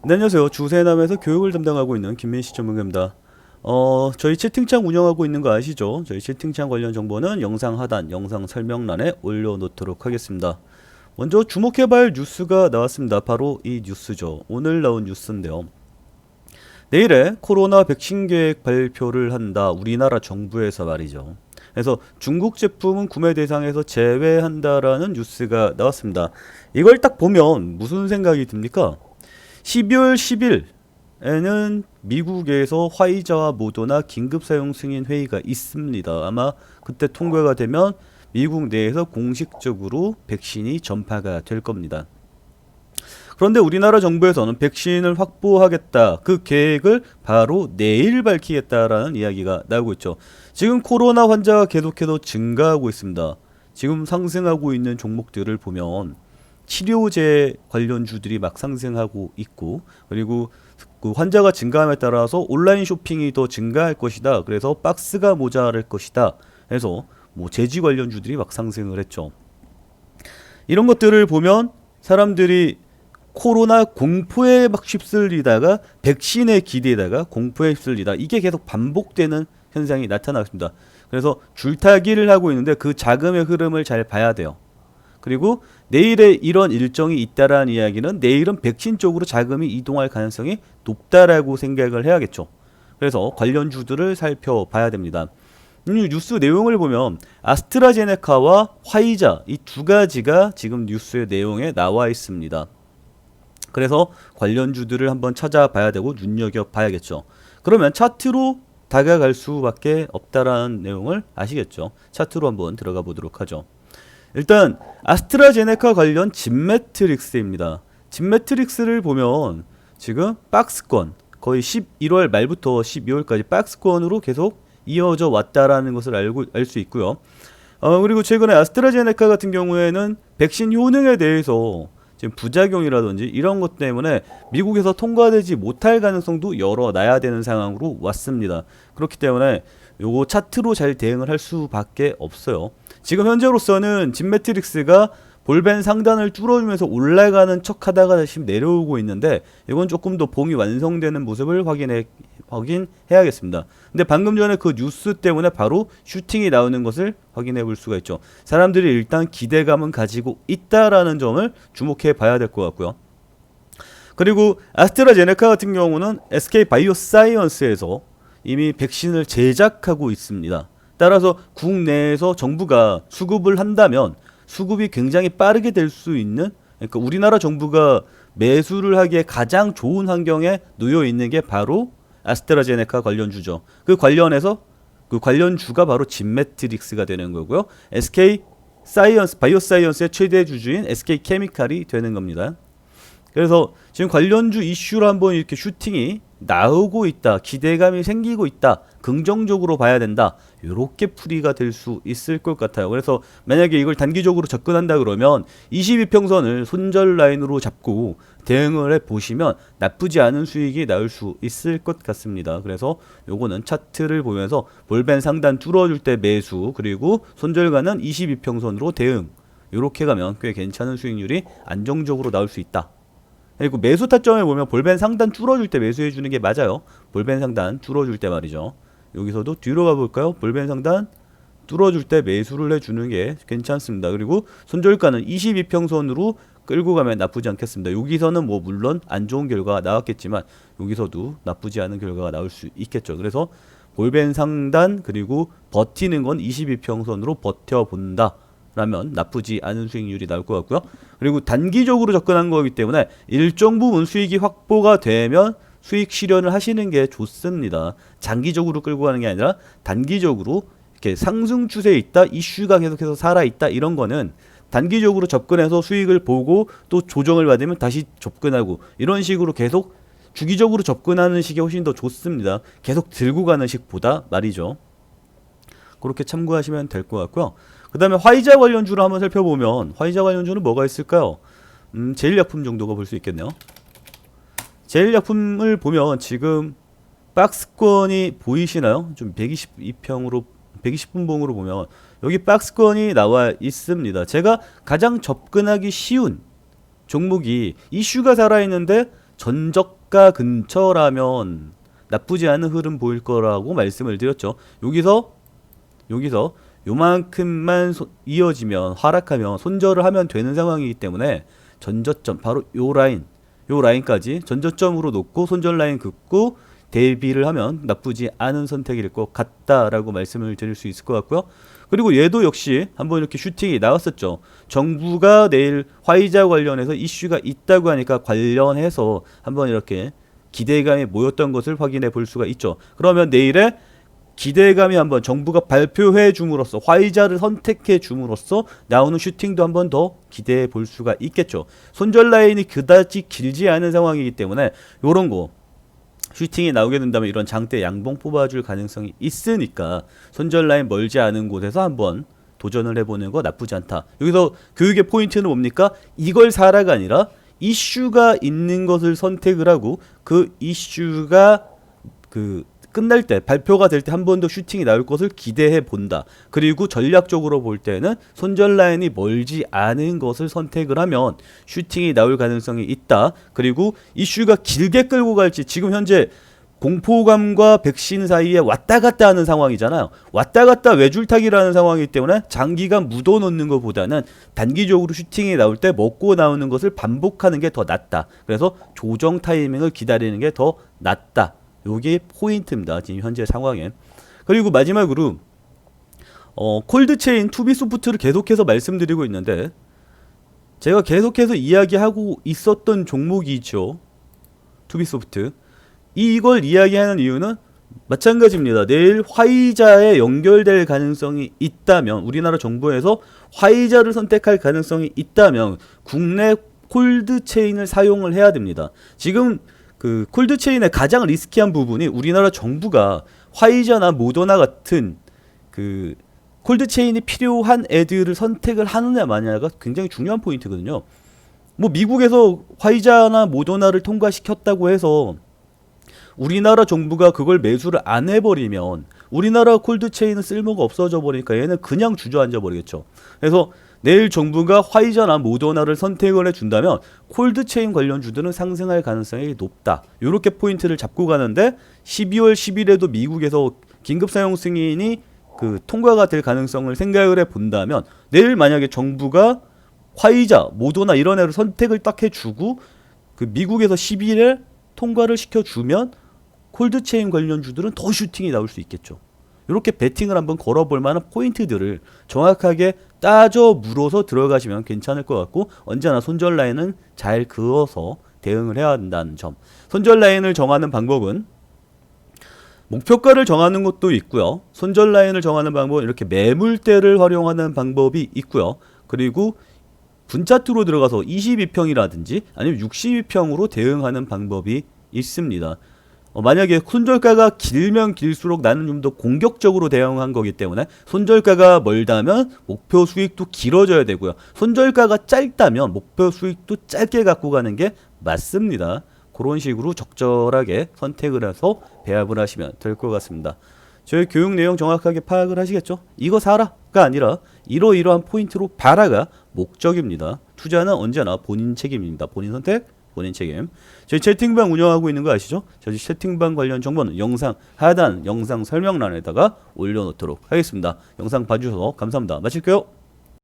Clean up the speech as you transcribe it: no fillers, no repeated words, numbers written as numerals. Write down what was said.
네, 안녕하세요. 주세남에서 교육을 담당하고 있는 김민식 전문가입니다. 저희 채팅창 운영하고 있는 거 아시죠? 저희 채팅창 관련 정보는 영상 하단, 영상 설명란에 올려놓도록 하겠습니다. 먼저 주목해봐야 할 뉴스가 나왔습니다. 바로 이 뉴스죠. 오늘 나온 뉴스인데요. 내일에 코로나 백신 계획 발표를 한다. 우리나라 정부에서 말이죠. 그래서 중국 제품은 구매 대상에서 제외한다라는 뉴스가 나왔습니다. 이걸 딱 보면 무슨 생각이 듭니까? 12월 10일에는 미국에서 화이자와 모더나 긴급 사용 승인 회의가 있습니다. 아마 그때 통과가 되면 미국 내에서 공식적으로 백신이 전파가 될 겁니다. 그런데 우리나라 정부에서는 백신을 확보하겠다, 그 계획을 바로 내일 밝히겠다라는 이야기가 나오고 있죠. 지금 코로나 환자가 계속해서 증가하고 있습니다. 지금 상승하고 있는 종목들을 보면 치료제 관련주들이 막 상승하고 있고, 그리고 그 환자가 증가함에 따라서 온라인 쇼핑이 더 증가할 것이다. 그래서 박스가 모자랄 것이다. 해서 뭐 제지 관련주들이 막 상승을 했죠. 이런 것들을 보면 사람들이 코로나 공포에 막 휩쓸리다가 백신에 기대다가 공포에 휩쓸리다, 이게 계속 반복되는 현상이 나타났습니다. 그래서 줄타기를 하고 있는데 그 자금의 흐름을 잘 봐야 돼요. 그리고 내일에 이런 일정이 있다라는 이야기는 내일은 백신 쪽으로 자금이 이동할 가능성이 높다라고 생각을 해야겠죠. 그래서 관련주들을 살펴봐야 됩니다. 뉴스 내용을 보면 아스트라제네카와 화이자, 이 두 가지가 지금 뉴스의 내용에 나와 있습니다. 그래서 관련주들을 한번 찾아봐야 되고 눈여겨봐야겠죠. 그러면 차트로 다가갈 수밖에 없다라는 내용을 아시겠죠. 차트로 한번 들어가 보도록 하죠. 일단 아스트라제네카 관련 진매트릭스입니다. 진매트릭스를 보면 지금 박스권, 거의 11월 말부터 12월까지 박스권으로 계속 이어져 왔다라는 것을 알 수 있고요. 그리고 최근에 아스트라제네카 같은 경우에는 백신 효능에 대해서 지금 부작용이라든지 이런 것 때문에 미국에서 통과되지 못할 가능성도 열어놔야 되는 상황으로 왔습니다. 그렇기 때문에 요거 차트로 잘 대응을 할 수밖에 없어요. 지금 현재로서는 진매트릭스가 볼벤 상단을 뚫어주면서 올라가는 척 하다가 다시 내려오고 있는데, 이건 조금 더 봉이 완성되는 모습을 확인해야겠습니다. 근데 방금 전에 그 뉴스 때문에 바로 슈팅이 나오는 것을 확인해 볼 수가 있죠. 사람들이 일단 기대감은 가지고 있다라는 점을 주목해 봐야 될 것 같고요. 그리고 아스트라제네카 같은 경우는 SK 바이오사이언스에서 이미 백신을 제작하고 있습니다. 따라서 국내에서 정부가 수급을 한다면 수급이 굉장히 빠르게 될 수 있는, 그러니까 우리나라 정부가 매수를 하기에 가장 좋은 환경에 놓여 있는 게 바로 아스트라제네카 관련주죠. 그 관련해서 그 관련주가 바로 진매트릭스가 되는 거고요. SK 사이언스, 바이오사이언스의 최대 주주인 SK 케미칼이 되는 겁니다. 그래서 지금 관련주 이슈로 한번 이렇게 슈팅이 나오고 있다, 기대감이 생기고 있다, 긍정적으로 봐야 된다, 이렇게 풀이가 될 수 있을 것 같아요. 그래서 만약에 이걸 단기적으로 접근한다 그러면 22평선을 손절 라인으로 잡고 대응을 해보시면 나쁘지 않은 수익이 나올 수 있을 것 같습니다. 그래서 요거는 차트를 보면서 볼벤 상단 뚫어줄 때 매수, 그리고 손절가는 22평선으로 대응, 이렇게 가면 꽤 괜찮은 수익률이 안정적으로 나올 수 있다. 그리고 매수 타점에 보면 볼벤 상단 뚫어줄 때 매수해주는 게 맞아요. 볼벤 상단 뚫어줄 때 말이죠. 여기서도 뒤로 가볼까요? 볼벤 상단 뚫어줄 때 매수를 해주는 게 괜찮습니다. 그리고 손절가는 22평선으로 끌고 가면 나쁘지 않겠습니다. 여기서는 뭐 물론 안 좋은 결과가 나왔겠지만 여기서도 나쁘지 않은 결과가 나올 수 있겠죠. 그래서 볼벤 상단 그리고 버티는 건 22평선으로 버텨본다 라면 나쁘지 않은 수익률이 나올 것 같고요. 그리고 단기적으로 접근한 거기 때문에 일정 부분 수익이 확보가 되면 수익 실현을 하시는 게 좋습니다. 장기적으로 끌고 가는 게 아니라 단기적으로 이렇게 상승 추세에 있다, 이슈가 계속해서 살아있다, 이런 거는 단기적으로 접근해서 수익을 보고 또 조정을 받으면 다시 접근하고, 이런 식으로 계속 주기적으로 접근하는 식이 훨씬 더 좋습니다. 계속 들고 가는 식보다 말이죠. 그렇게 참고하시면 될 것 같고요. 그 다음에 화이자 관련주를 한번 살펴보면 화이자 관련주는 뭐가 있을까요? 제일약품 정도가 볼 수 있겠네요. 제일약품을 보면 지금 박스권이 보이시나요? 좀 122평으로 120분봉으로 보면 여기 박스권이 나와 있습니다. 제가 가장 접근하기 쉬운 종목이 이슈가 살아있는데 전적 저가 근처라면 나쁘지 않은 흐름 보일 거라고 말씀을 드렸죠. 여기서 요만큼만 이어지면 하락하면 손절을 하면 되는 상황이기 때문에 전저점 바로 요 라인까지 전저점으로 놓고 손절 라인 긋고 대비를 하면 나쁘지 않은 선택일 것 같다라고 말씀을 드릴 수 있을 것 같고요. 그리고 얘도 역시 한번 이렇게 슈팅이 나왔었죠. 정부가 내일 화이자 관련해서 이슈가 있다고 하니까 관련해서 한번 이렇게 기대감이 모였던 것을 확인해 볼 수가 있죠. 그러면 내일에 기대감이 한번 정부가 발표해 줌으로써 화이자를 선택해 줌으로써 나오는 슈팅도 한번 더 기대해 볼 수가 있겠죠. 손절 라인이 그다지 길지 않은 상황이기 때문에 요런 거 슈팅이 나오게 된다면 이런 장대 양봉 뽑아줄 가능성이 있으니까 손절 라인 멀지 않은 곳에서 한번 도전을 해보는 거 나쁘지 않다. 여기서 교육의 포인트는 뭡니까? 이걸 사라가 아니라 이슈가 있는 것을 선택을 하고 그 이슈가 끝날 때 발표가 될 때 한 번 더 슈팅이 나올 것을 기대해 본다. 그리고 전략적으로 볼 때는 손절 라인이 멀지 않은 것을 선택을 하면 슈팅이 나올 가능성이 있다. 그리고 이슈가 길게 끌고 갈지 지금 현재 공포감과 백신 사이에 왔다 갔다 하는 상황이잖아요. 왔다 갔다 외줄타기라는 상황이기 때문에 장기간 묻어놓는 것보다는 단기적으로 슈팅이 나올 때 먹고 나오는 것을 반복하는 게 더 낫다. 그래서 조정 타이밍을 기다리는 게 더 낫다. 요게 포인트입니다. 지금 현재 상황에. 그리고 마지막으로 콜드체인 투비소프트를 계속해서 말씀드리고 있는데 제가 계속해서 이야기하고 있었던 종목이 있죠. 투비소프트. 이걸 이야기하는 이유는 마찬가지입니다. 내일 화이자에 연결될 가능성이 있다면 우리나라 정부에서 화이자를 선택할 가능성이 있다면 국내 콜드체인을 사용을 해야 됩니다. 지금 그 콜드체인의 가장 리스키한 부분이 우리나라 정부가 화이자나 모더나 같은 그 콜드체인이 필요한 애들을 선택을 하느냐 마냐가 굉장히 중요한 포인트거든요. 뭐 미국에서 화이자나 모더나를 통과시켰다고 해서 우리나라 정부가 그걸 매수를 안 해버리면 우리나라 콜드체인은 쓸모가 없어져 버리니까 얘는 그냥 주저앉아 버리겠죠. 그래서 내일 정부가 화이자나 모더나를 선택을 해준다면 콜드체인 관련주들은 상승할 가능성이 높다. 이렇게 포인트를 잡고 가는데 12월 10일에도 미국에서 긴급 사용 승인이 통과가 될 가능성을 생각을 해본다면 내일 만약에 정부가 화이자, 모더나 이런 애를 선택을 딱 해주고 미국에서 10일에 통과를 시켜주면 콜드체인 관련주들은 더 슈팅이 나올 수 있겠죠. 이렇게 베팅을 한번 걸어볼 만한 포인트들을 정확하게 따져 물어서 들어가시면 괜찮을 것 같고 언제나 손절 라인은 잘 그어서 대응을 해야 한다는 점. 손절 라인을 정하는 방법은 목표가를 정하는 것도 있고요. 손절 라인을 정하는 방법은 이렇게 매물대를 활용하는 방법이 있고요. 그리고 분차트로 들어가서 22평이라든지 아니면 62평으로 대응하는 방법이 있습니다. 만약에 손절가가 길면 길수록 나는 좀 더 공격적으로 대응한 거기 때문에 손절가가 멀다면 목표 수익도 길어져야 되고요. 손절가가 짧다면 목표 수익도 짧게 갖고 가는 게 맞습니다. 그런 식으로 적절하게 선택을 해서 배합을 하시면 될 것 같습니다. 저희 교육 내용 정확하게 파악을 하시겠죠? 이거 사라가 아니라 이러이러한 포인트로 봐라가 목적입니다. 투자는 언제나 본인 책임입니다. 본인 선택, 본인 책임. 저희 채팅방 운영하고 있는 거 아시죠? 저희 채팅방 관련 정보는 영상 하단 영상 설명란에다가 올려놓도록 하겠습니다. 영상 봐주셔서 감사합니다. 마칠게요.